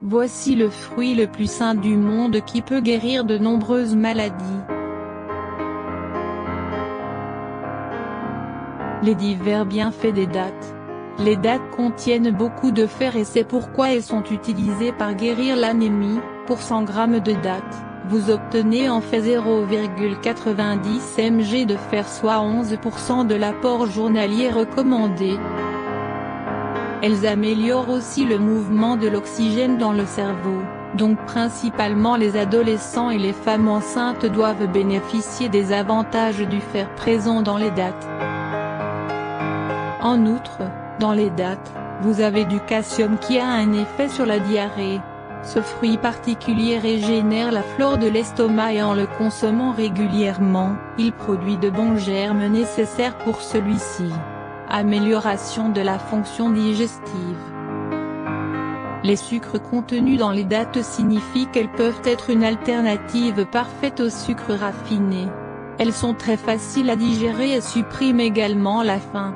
Voici le fruit le plus sain du monde qui peut guérir de nombreuses maladies. Les divers bienfaits des dattes. Les dattes contiennent beaucoup de fer et c'est pourquoi elles sont utilisées par guérir l'anémie. Pour 100 g de dattes, vous obtenez en fait 0,90 mg de fer, soit 11% de l'apport journalier recommandé. Elles améliorent aussi le mouvement de l'oxygène dans le cerveau, donc principalement les adolescents et les femmes enceintes doivent bénéficier des avantages du fer présent dans les dattes. En outre, dans les dattes, vous avez du calcium qui a un effet sur la diarrhée. Ce fruit particulier régénère la flore de l'estomac et en le consommant régulièrement, il produit de bons germes nécessaires pour celui-ci. Amélioration de la fonction digestive. Les sucres contenus dans les dattes signifient qu'elles peuvent être une alternative parfaite aux sucres raffinés. Elles sont très faciles à digérer et suppriment également la faim.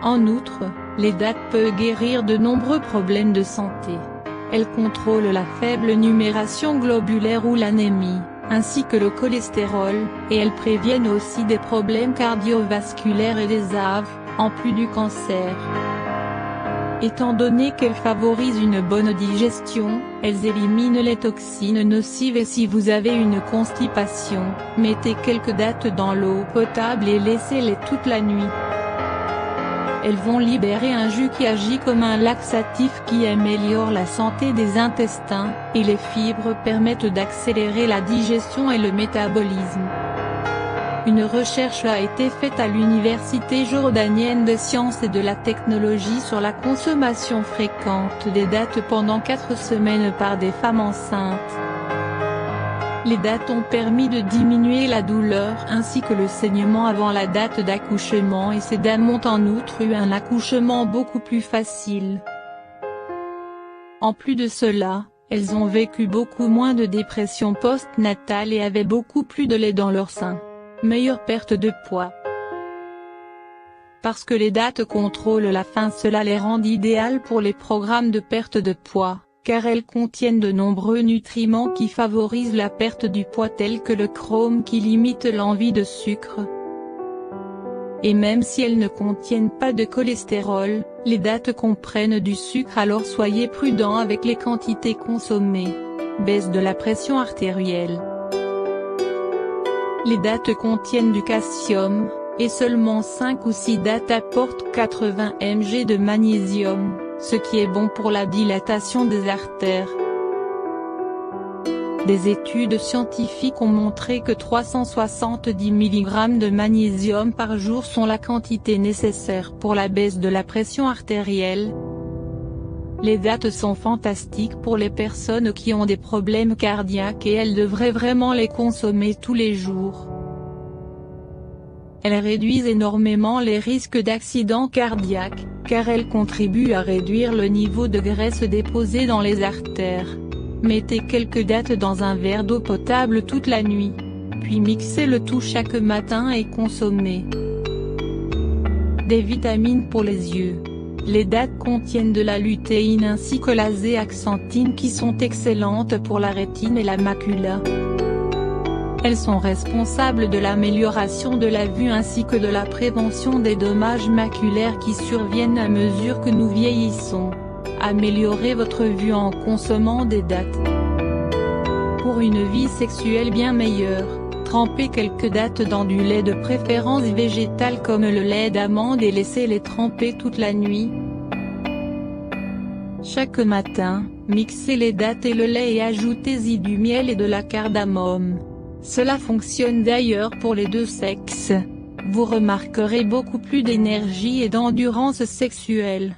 En outre, les dattes peuvent guérir de nombreux problèmes de santé. Elles contrôlent la faible numération globulaire ou l'anémie, ainsi que le cholestérol, et elles préviennent aussi des problèmes cardiovasculaires et des AVC, en plus du cancer. Étant donné qu'elles favorisent une bonne digestion, elles éliminent les toxines nocives et si vous avez une constipation, mettez quelques dattes dans l'eau potable et laissez-les toute la nuit. Elles vont libérer un jus qui agit comme un laxatif qui améliore la santé des intestins, et les fibres permettent d'accélérer la digestion et le métabolisme. Une recherche a été faite à l'Université jordanienne des sciences et de la technologie sur la consommation fréquente des dattes pendant 4 semaines par des femmes enceintes. Les dattes ont permis de diminuer la douleur ainsi que le saignement avant la date d'accouchement et ces dames ont en outre eu un accouchement beaucoup plus facile. En plus de cela, elles ont vécu beaucoup moins de dépression post-natale et avaient beaucoup plus de lait dans leur sein. Meilleure perte de poids. Parce que les dattes contrôlent la faim, cela les rend idéales pour les programmes de perte de poids, car elles contiennent de nombreux nutriments qui favorisent la perte du poids tels que le chrome qui limite l'envie de sucre. Et même si elles ne contiennent pas de cholestérol, les dattes comprennent du sucre, alors soyez prudent avec les quantités consommées. Baisse de la pression artérielle. Les dattes contiennent du calcium, et seulement 5 ou 6 dattes apportent 80 mg de magnésium, ce qui est bon pour la dilatation des artères. Des études scientifiques ont montré que 370 mg de magnésium par jour sont la quantité nécessaire pour la baisse de la pression artérielle. Les dattes sont fantastiques pour les personnes qui ont des problèmes cardiaques et elles devraient vraiment les consommer tous les jours. Elles réduisent énormément les risques d'accidents cardiaques, car elles contribuent à réduire le niveau de graisse déposée dans les artères. Mettez quelques dattes dans un verre d'eau potable toute la nuit, puis mixez le tout chaque matin et consommez. Des vitamines pour les yeux. Les dattes contiennent de la lutéine ainsi que la zéaxanthine qui sont excellentes pour la rétine et la macula. Elles sont responsables de l'amélioration de la vue ainsi que de la prévention des dommages maculaires qui surviennent à mesure que nous vieillissons. Améliorez votre vue en consommant des dattes. Pour une vie sexuelle bien meilleure, trempez quelques dattes dans du lait de préférence végétal comme le lait d'amande et laissez-les tremper toute la nuit. Chaque matin, mixez les dattes et le lait et ajoutez-y du miel et de la cardamome. Cela fonctionne d'ailleurs pour les deux sexes. Vous remarquerez beaucoup plus d'énergie et d'endurance sexuelle.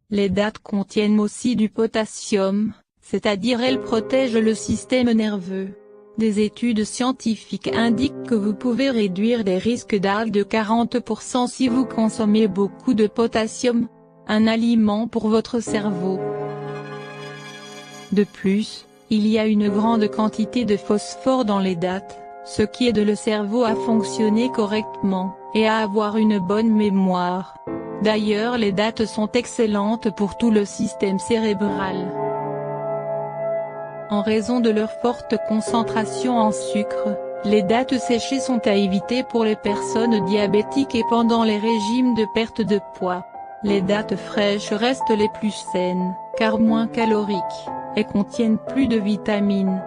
Les dattes contiennent aussi du potassium, c'est-à-dire elles protègent le système nerveux. Des études scientifiques indiquent que vous pouvez réduire les risques d'AVC de 40% si vous consommez beaucoup de potassium, un aliment pour votre cerveau. De plus, il y a une grande quantité de phosphore dans les dattes, ce qui aide le cerveau à fonctionner correctement, et à avoir une bonne mémoire. D'ailleurs les dattes sont excellentes pour tout le système cérébral. En raison de leur forte concentration en sucre, les dattes séchées sont à éviter pour les personnes diabétiques et pendant les régimes de perte de poids. Les dattes fraîches restent les plus saines, car moins caloriques, et contiennent plus de vitamines.